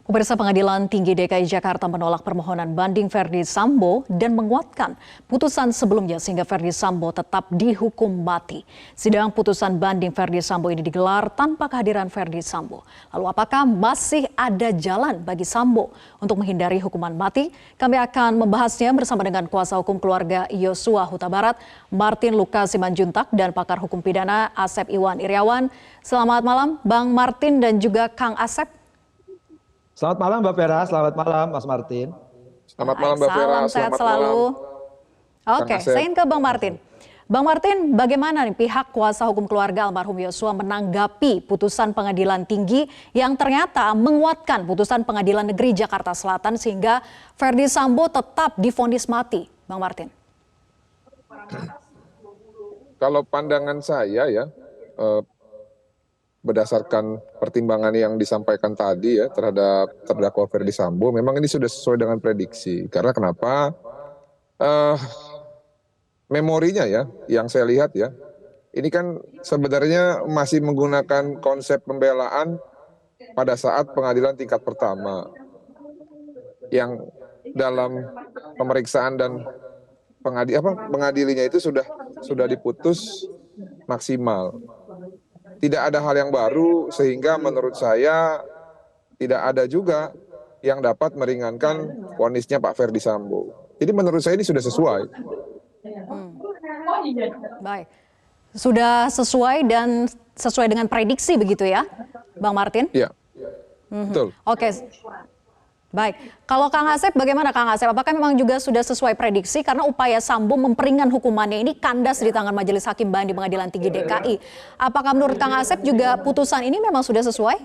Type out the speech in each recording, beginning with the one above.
Pemirsa, Pengadilan Tinggi DKI Jakarta menolak permohonan banding Verdi Sambo dan menguatkan putusan sebelumnya sehingga Verdi Sambo tetap dihukum mati. Sidang putusan banding Verdi Sambo ini digelar tanpa kehadiran Verdi Sambo. Lalu apakah masih ada jalan bagi Sambo untuk menghindari hukuman mati? Kami akan membahasnya bersama dengan kuasa hukum keluarga Yosua Huta Barat, Martin Lukas Simanjuntak, dan pakar hukum pidana Asep Iwan Iriawan. Selamat malam Bang Martin dan juga Kang Asep. Selamat malam Mbak Vera, selamat malam Mas Martin. Selamat malam Mbak Vera, Salam sehat selalu. Oke, saya ingin ke Bang Martin. Bang Martin, bagaimana nih pihak kuasa hukum keluarga almarhum Yosua menanggapi putusan Pengadilan Tinggi yang ternyata menguatkan putusan Pengadilan Negeri Jakarta Selatan sehingga Verdi Sambo tetap divonis mati, Bang Martin? Kalau pandangan saya ya, berdasarkan pertimbangan yang disampaikan tadi ya terhadap terdakwa Verdi Sambo, memang ini sudah sesuai dengan prediksi. Karena kenapa? Memorinya ya, yang saya lihat ya, ini kan sebenarnya masih menggunakan konsep pembelaan pada saat pengadilan tingkat pertama, yang dalam pemeriksaan dan pengadilinya itu sudah diputus maksimal. Tidak ada hal yang baru sehingga menurut saya tidak ada juga yang dapat meringankan vonisnya Pak Verdi Sambo. Jadi menurut saya ini sudah sesuai. Baik, sudah sesuai dan sesuai dengan prediksi begitu ya, Bang Martin? Iya, betul. Oke. Baik, kalau Kang Asep bagaimana Kang Asep? Apakah memang juga sudah sesuai prediksi karena upaya Sambo memperingan hukumannya ini kandas di tangan Majelis Hakim Banding Pengadilan Tinggi DKI. Apakah menurut Kang Asep juga putusan ini memang sudah sesuai?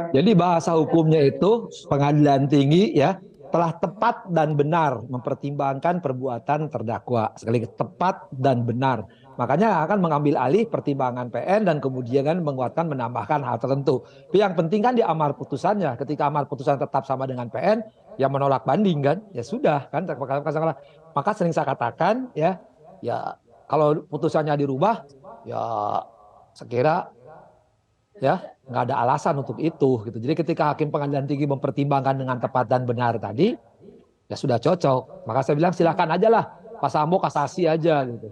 Jadi bahasa hukumnya itu Pengadilan Tinggi ya telah tepat dan benar mempertimbangkan perbuatan terdakwa. Sekali lagi tepat dan benar. Makanya akan mengambil alih pertimbangan PN dan kemudian kan menguatkan menambahkan hal tertentu. Tapi yang penting kan di amar putusannya. Ketika amar putusan tetap sama dengan PN, yang menolak banding kan, ya sudah kan. Maka sering saya katakan ya kalau putusannya dirubah, ya sekira ya nggak ada alasan untuk itu gitu. Jadi ketika Hakim Pengadilan Tinggi mempertimbangkan dengan tepat dan benar tadi, ya sudah cocok. Maka saya bilang silakan aja lah Pak Sambo kasasi aja gitu.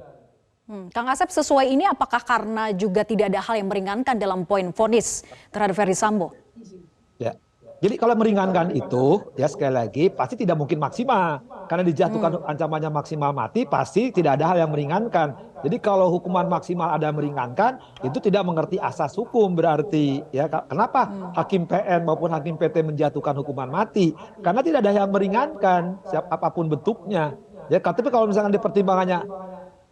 Kang Asep, sesuai ini apakah karena juga tidak ada hal yang meringankan dalam poin vonis terhadap Verdi Sambo? Ya, jadi kalau meringankan itu ya sekali lagi pasti tidak mungkin maksimal. Karena dijatuhkan ancamannya maksimal mati pasti tidak ada hal yang meringankan. Jadi kalau hukuman maksimal ada yang meringankan itu tidak mengerti asas hukum berarti. Ya, kenapa Hakim PN maupun Hakim PT menjatuhkan hukuman mati? Karena tidak ada yang meringankan apapun bentuknya. Ya, tapi kalau misalkan di pertimbangannya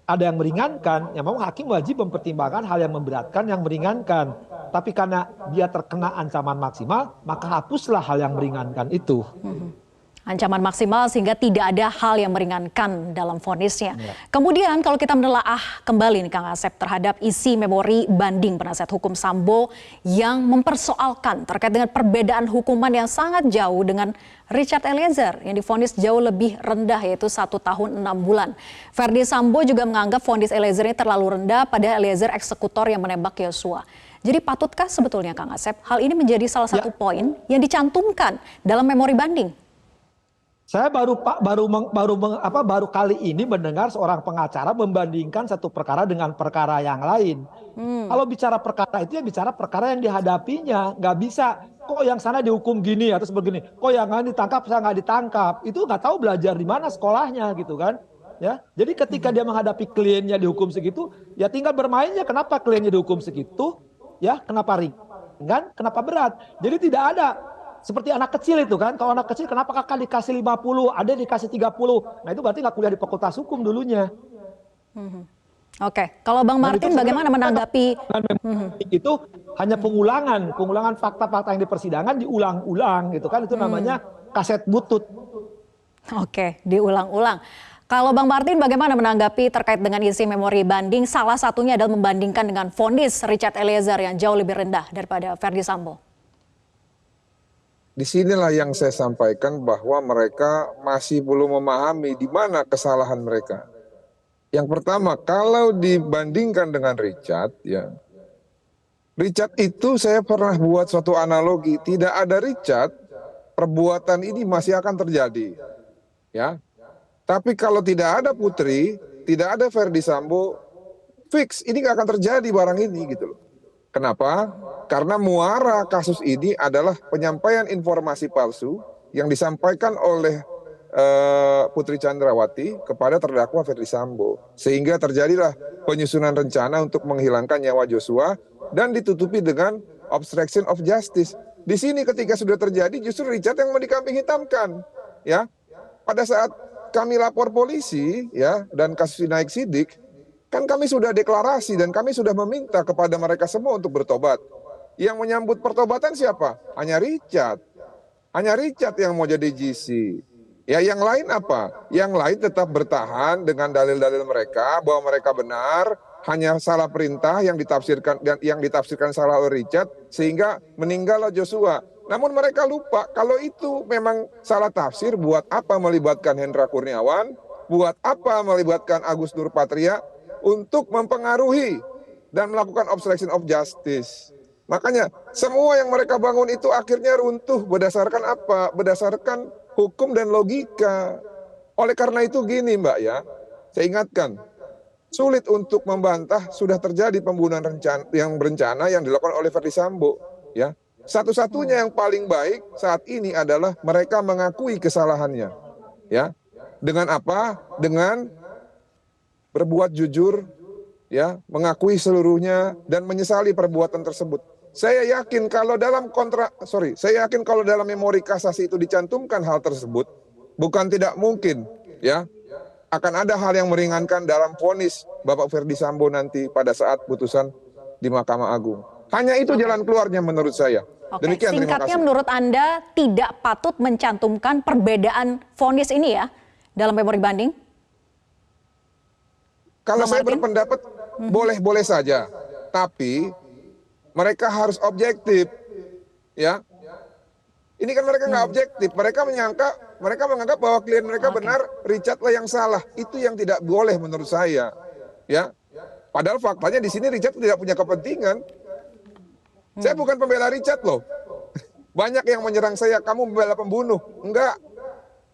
ada yang meringankan, ya memang hakim wajib mempertimbangkan hal yang memberatkan, yang meringankan. Tapi karena dia terkena ancaman maksimal, maka hapuslah hal yang meringankan itu. Ancaman maksimal sehingga tidak ada hal yang meringankan dalam vonisnya. Ya. Kemudian kalau kita menelaah kembali nih Kang Asep terhadap isi memori banding penasihat hukum Sambo yang mempersoalkan terkait dengan perbedaan hukuman yang sangat jauh dengan Richard Eliezer yang divonis jauh lebih rendah yaitu 1 tahun 6 bulan. Verdi Sambo juga menganggap vonis Eliezer ini terlalu rendah padahal Eliezer eksekutor yang menembak Yosua. Jadi patutkah sebetulnya Kang Asep hal ini menjadi salah satu poin yang dicantumkan dalam memori banding? Saya baru kali ini mendengar seorang pengacara membandingkan satu perkara dengan perkara yang lain. Kalau bicara perkara itu ya bicara perkara yang dihadapinya. Nggak bisa, kok yang sana dihukum gini atau sebegini. Kok yang nggak ditangkap, saya nggak ditangkap. Itu nggak tahu belajar di mana sekolahnya gitu kan. Ya, jadi ketika dia menghadapi kliennya dihukum segitu, ya tinggal bermainnya kenapa kliennya dihukum segitu, ya kenapa ringan, kenapa berat. Jadi tidak ada. Seperti anak kecil itu kan, kalau anak kecil kenapa kakak dikasih 50, ada dikasih 30. Nah itu berarti nggak kuliah di fakultas hukum dulunya. Oke, kalau Bang Martin bagaimana menanggapi? Itu hanya pengulangan fakta-fakta yang di persidangan diulang-ulang gitu kan, itu namanya kaset butut. Oke, diulang-ulang. Kalau Bang Martin bagaimana menanggapi terkait dengan isi memori banding, salah satunya adalah membandingkan dengan vonis Richard Eliezer yang jauh lebih rendah daripada Verdi Sambo? Disinilah yang saya sampaikan bahwa mereka masih belum memahami di mana kesalahan mereka. Yang pertama, kalau dibandingkan dengan Richard, ya Richard itu saya pernah buat suatu analogi, tidak ada Richard, perbuatan ini masih akan terjadi, ya. Tapi kalau tidak ada Putri, tidak ada Verdi Sambo, fix ini nggak akan terjadi barang ini gitu loh. Kenapa? Karena muara kasus ini adalah penyampaian informasi palsu yang disampaikan oleh Putri Chandrawati kepada terdakwa Verdi Sambo, sehingga terjadilah penyusunan rencana untuk menghilangkan nyawa Joshua dan ditutupi dengan obstruction of justice. Di sini ketika sudah terjadi justru Richard yang mau dikambing hitamkan, ya. Pada saat kami lapor polisi, ya, dan kasus ini naik sidik, kan kami sudah deklarasi dan kami sudah meminta kepada mereka semua untuk bertobat. Yang menyambut pertobatan siapa? Hanya Richard. Hanya Richard yang mau jadi GC. Ya, yang lain apa? Yang lain tetap bertahan dengan dalil-dalil mereka bahwa mereka benar, hanya salah perintah yang ditafsirkan salah oleh Richard sehingga meninggallah Joshua. Namun mereka lupa kalau itu memang salah tafsir, buat apa melibatkan Hendra Kurniawan, buat apa melibatkan Agus Nurpatria untuk mempengaruhi dan melakukan obstruction of justice. Makanya semua yang mereka bangun itu akhirnya runtuh berdasarkan apa? Berdasarkan hukum dan logika. Oleh karena itu gini Mbak ya, saya ingatkan, sulit untuk membantah sudah terjadi pembunuhan yang berencana yang dilakukan oleh Verdi Sambo. Ya, satu-satunya yang paling baik saat ini adalah mereka mengakui kesalahannya. Ya, dengan apa? Dengan berbuat jujur, ya, mengakui seluruhnya dan menyesali perbuatan tersebut. Saya yakin kalau dalam memori kasasi itu dicantumkan hal tersebut, bukan tidak mungkin, ya, akan ada hal yang meringankan dalam vonis Bapak Verdi Sambo nanti pada saat putusan di Mahkamah Agung. Hanya itu jalan keluarnya menurut saya. Oke, Demikian, singkatnya menurut Anda tidak patut mencantumkan perbedaan vonis ini ya dalam memori banding? Kalau saya berpendapat boleh-boleh saja, tapi mereka harus objektif, ya. Ini kan mereka nggak objektif, mereka menganggap bahwa klien mereka benar, Richard lah yang salah. Itu yang tidak boleh menurut saya, ya. Padahal faktanya di sini Richard tidak punya kepentingan. Saya bukan pembela Richard loh. Banyak yang menyerang saya, kamu membela pembunuh. Enggak.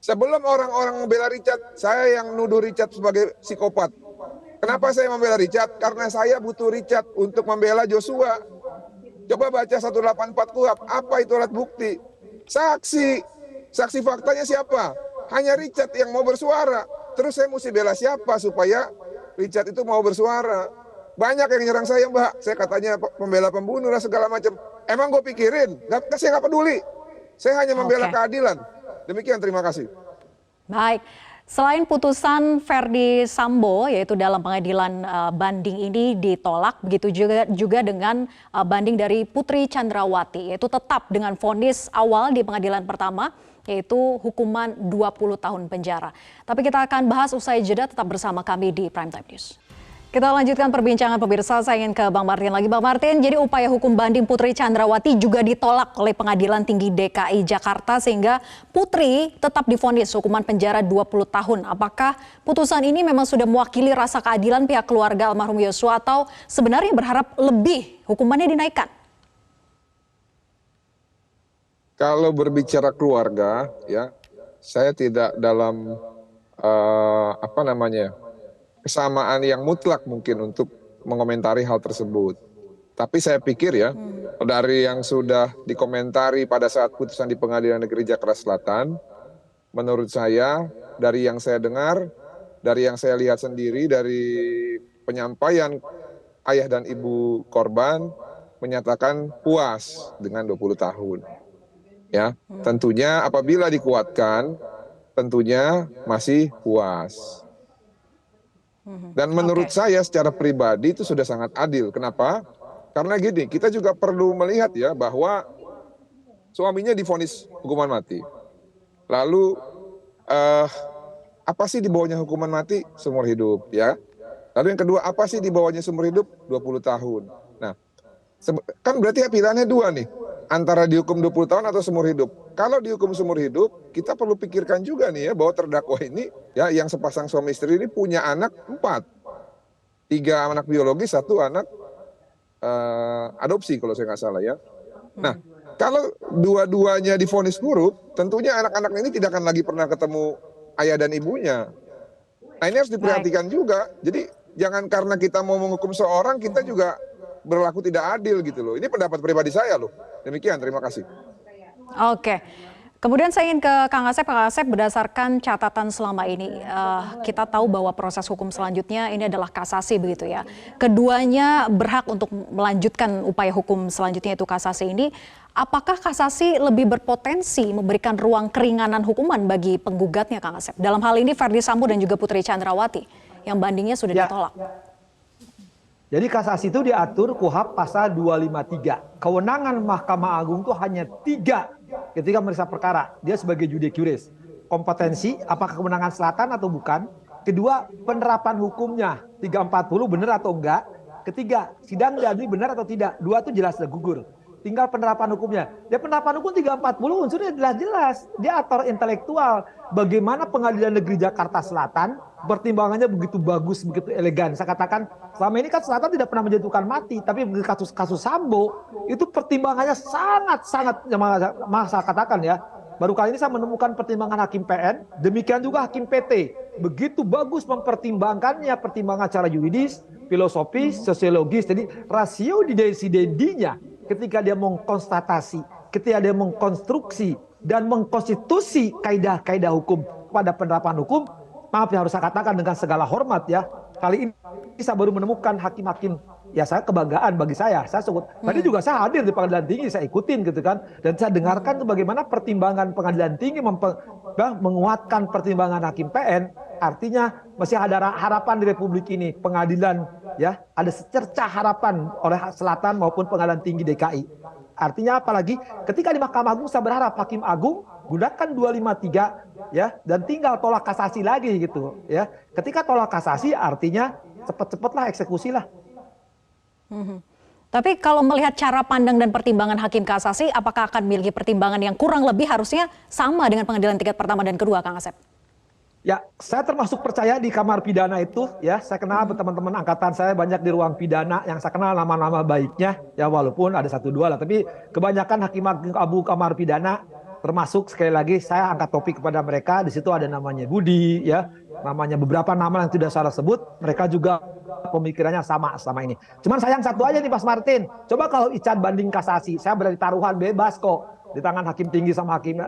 Sebelum orang-orang membela Richard, saya yang nuduh Richard sebagai psikopat. Kenapa saya membela Richard? Karena saya butuh Richard untuk membela Joshua. Coba baca 184 KUHP, apa itu alat bukti? Saksi faktanya siapa? Hanya Richard yang mau bersuara. Terus saya mesti bela siapa supaya Richard itu mau bersuara? Banyak yang nyerang saya Mbak, saya katanya pembela pembunuh lah segala macam. Emang gue pikirin? Saya nggak peduli. Saya hanya membela keadilan. Demikian, terima kasih. Baik. Selain putusan Verdi Sambo, yaitu dalam pengadilan banding ini ditolak, begitu juga dengan banding dari Putri Chandrawati, yaitu tetap dengan vonis awal di pengadilan pertama, yaitu hukuman 20 tahun penjara. Tapi kita akan bahas usai jeda, tetap bersama kami di Prime Time News. Kita lanjutkan perbincangan pemirsa, saya ingin ke Bang Martin lagi. Bang Martin, jadi upaya hukum banding Putri Chandrawati juga ditolak oleh Pengadilan Tinggi DKI Jakarta sehingga Putri tetap divonis hukuman penjara 20 tahun. Apakah putusan ini memang sudah mewakili rasa keadilan pihak keluarga almarhum Yosua atau sebenarnya berharap lebih hukumannya dinaikkan? Kalau berbicara keluarga, ya, saya tidak dalam kesamaan yang mutlak mungkin untuk mengomentari hal tersebut. Tapi saya pikir ya, dari yang sudah dikomentari pada saat putusan di Pengadilan Negeri Jakarta Selatan, menurut saya, dari yang saya dengar, dari yang saya lihat sendiri, dari penyampaian ayah dan ibu korban, menyatakan puas dengan 20 tahun. Ya, tentunya apabila dikuatkan, tentunya masih puas. Dan menurut saya secara pribadi itu sudah sangat adil. Kenapa? Karena gini, kita juga perlu melihat ya bahwa suaminya divonis hukuman mati. Lalu apa sih di bawahnya hukuman mati? Seumur hidup, ya. Lalu yang kedua, apa sih di bawahnya seumur hidup? 20 tahun. Nah, kan berarti pilihannya dua nih, antara dihukum 20 tahun atau seumur hidup. Kalau dihukum seumur hidup, kita perlu pikirkan juga nih ya bahwa terdakwa ini ya yang sepasang suami istri ini punya anak 4. 3 anak biologis, 1 anak adopsi kalau saya nggak salah ya. Nah, kalau dua-duanya divonis buruk, tentunya anak-anak ini tidak akan lagi pernah ketemu ayah dan ibunya. Nah, ini harus diperhatikan juga. Jadi jangan karena kita mau menghukum seorang, kita juga berlaku tidak adil gitu loh. Ini pendapat pribadi saya loh. Demikian, terima kasih. Oke. Kemudian saya ingin ke Kang Asep. Kang Asep, berdasarkan catatan selama ini, kita tahu bahwa proses hukum selanjutnya ini adalah kasasi begitu ya. Keduanya berhak untuk melanjutkan upaya hukum selanjutnya itu kasasi ini. Apakah kasasi lebih berpotensi memberikan ruang keringanan hukuman bagi penggugatnya, Kang Asep? Dalam hal ini Ferdy Sambo dan juga Putri Chandrawati yang bandingnya sudah ditolak. Jadi kasasi itu diatur KUHP pasal 253. Kewenangan Mahkamah Agung itu hanya 3 ketika meriksa perkara. Dia sebagai judi curis. Kompetensi, apakah kewenangan selatan atau bukan. Kedua, penerapan hukumnya. 340 benar atau enggak. Ketiga, sidang diadili benar atau tidak. 2 itu jelas sudah gugur. Tinggal penerapan hukumnya. Ya penerapan hukum 340 unsurnya jelas-jelas. Dia aktor intelektual. Bagaimana Pengadilan Negeri Jakarta Selatan pertimbangannya begitu bagus, begitu elegan. Saya katakan selama ini kan Selatan tidak pernah menjatuhkan mati, tapi kasus Sambo itu pertimbangannya sangat-sangat, saya katakan ya. Baru kali ini saya menemukan pertimbangan Hakim PN, demikian juga Hakim PT. Begitu bagus mempertimbangkannya, pertimbangan secara yuridis, filosofis, sosiologis. Jadi rasio decidendinya ketika dia mengkonstatasi, ketika dia mengkonstruksi dan mengkonstitusi kaidah-kaidah hukum pada penerapan hukum, maaf ya harus saya katakan dengan segala hormat ya, kali ini saya baru menemukan hakim-hakim, ya saya kebanggaan bagi saya sebut, tadi juga saya hadir di Pengadilan Tinggi, saya ikutin gitu kan, dan saya dengarkan tuh bagaimana pertimbangan Pengadilan Tinggi menguatkan pertimbangan Hakim PN, artinya masih ada harapan di Republik ini, pengadilan ya, ada secercah harapan oleh Selatan maupun Pengadilan Tinggi DKI. Artinya apalagi ketika di Mahkamah Agung saya berharap Hakim Agung gunakan 253 ya, dan tinggal tolak kasasi lagi gitu ya. Ketika tolak kasasi artinya cepet-cepetlah eksekusi lah. Tapi kalau melihat cara pandang dan pertimbangan hakim kasasi, apakah akan memiliki pertimbangan yang kurang lebih harusnya sama dengan pengadilan tingkat pertama dan kedua, Kang Asep? Ya, saya termasuk percaya di kamar pidana itu ya. Saya kenal teman-teman angkatan saya banyak di ruang pidana yang saya kenal nama-nama baiknya ya, walaupun ada 1-2 lah, tapi kebanyakan hakim abu kamar pidana, termasuk sekali lagi saya angkat topik kepada mereka. Di situ ada namanya Budi ya, namanya beberapa nama yang tidak saya sebut, mereka juga pemikirannya sama ini. Cuman sayang satu aja nih Mas Martin, coba kalau Ican banding kasasi, saya berani taruhan bebas kok di tangan hakim tinggi sama hakim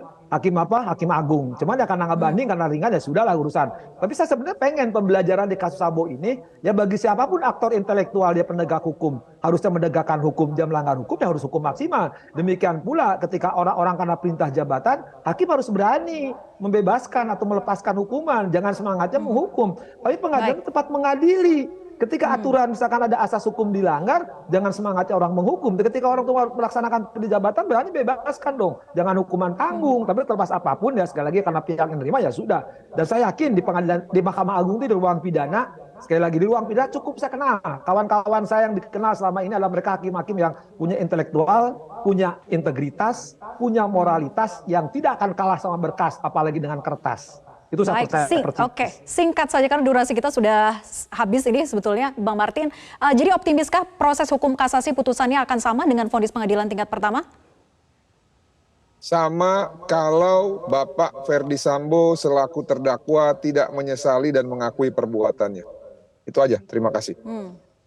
agung. Cuman ya karena nggak banding, karena ringan ya sudahlah urusan. Tapi saya sebenarnya pengen pembelajaran di kasus Sambo ini ya, bagi siapapun aktor intelektual, dia penegak hukum, harusnya menegakkan hukum, dia melanggar hukum ya harus hukum maksimal. Demikian pula ketika orang-orang karena perintah jabatan, hakim harus berani membebaskan atau melepaskan hukuman, jangan semangatnya menghukum. Tapi pengadilan tepat mengadili. Ketika aturan misalkan ada asas hukum dilanggar, jangan semangatnya orang menghukum. Ketika orang tua melaksanakan jabatan, berani bebaskan dong. Jangan hukuman tanggung. Tapi terlepas apapun ya, sekali lagi karena pihak yang menerima ya sudah. Dan saya yakin di pengadilan, di Mahkamah Agung itu di ruang pidana, sekali lagi di ruang pidana cukup saya kenal. Kawan-kawan saya yang dikenal selama ini adalah mereka hakim-hakim yang punya intelektual, punya integritas, punya moralitas yang tidak akan kalah sama berkas, apalagi dengan kertas. Itu saya percaya. Oke, singkat saja karena durasi kita sudah habis ini sebetulnya, Bang Martin. Jadi optimiskah proses hukum kasasi putusannya akan sama dengan vonis pengadilan tingkat pertama? Sama kalau Bapak Ferdy Sambo selaku terdakwa tidak menyesali dan mengakui perbuatannya. Itu aja, terima kasih.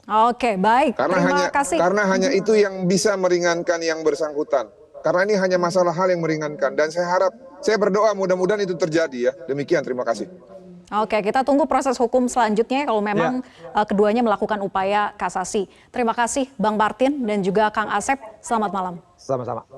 Oke, baik. Terima kasih. Karena hanya itu yang bisa meringankan yang bersangkutan. Karena ini hanya masalah hal yang meringankan. Dan saya berdoa mudah-mudahan itu terjadi ya. Demikian, terima kasih. Oke, kita tunggu proses hukum selanjutnya kalau memang keduanya melakukan upaya kasasi. Terima kasih Bang Martin dan juga Kang Asep. Selamat malam. Sama-sama.